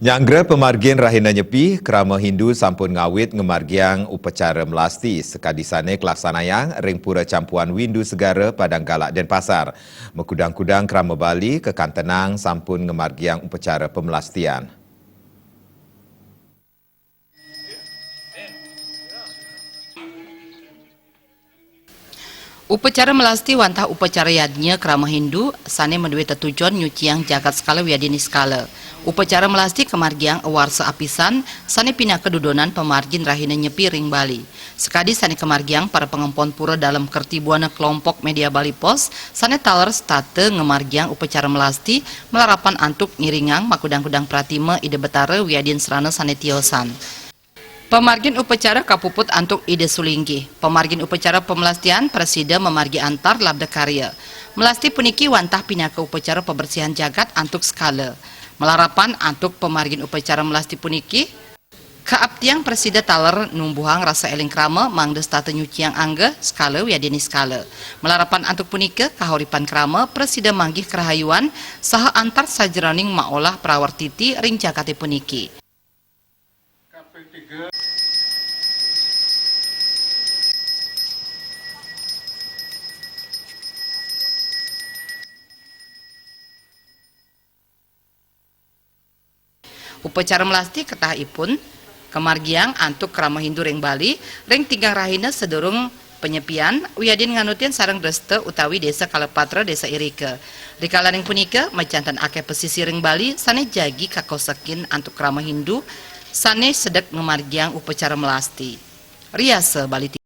Nyanggra pemargian Rahina Nyepi, kerama Hindu sampun ngawit ngemargiang upacara melasti sekadisane kelaksanayang ring pura campuan Windu Segara Padang Galak Denpasar. Mekudang-kudang kerama Bali ke Kantenang sampun ngemargiang upacara pemelastian. Upacara melasti wantah upacara yadnya kerama Hindu, sane menduwe tetujuan nyuciang jagat skala wiadini skala. Upacara melasti kemargiang awarsa apisan, sane pindah kedudonan pemargin Rahina Nyepi ring Bali. Sekadi sane kemargiang para pengempon pura dalam kertibuana kelompok media Bali Pos, sane taler state ngemargiang upacara melasti melarapan antuk ngiringang makudang-kudang pratima ide betara wiadin serana sane tiosan. Pemargin upacara kapuput antuk ide sulinggi. Pemargin upacara pemelastian presida memargi antar labda karya. Melasti puniki wantah pinaka upacara pembersihan jagat antuk skala. Melarapan antuk pemargin upacara melasti puniki, kaaptiang presida taler numbuhang rasa eling krama mangdes tata nyuciang angga skala wiadini skala. Melarapan antuk punika kahuripan krama presida manggih kerahayuan saha antar sajroning maolah prawartiti ring jagate puniki. Upacara melasti ketahipun kemargiang antuk kerama Hindu ring Bali ring tigang rahina sedurung penyepian wiadin nganutin sareng deste utawi desa Kalepatra desa Irike. Rikala ring punika majantan akeh pesisir ring Bali sane jagi kakosekin antuk kerama Hindu sane sedek ngemargiang upacara melasti. Riase Bali.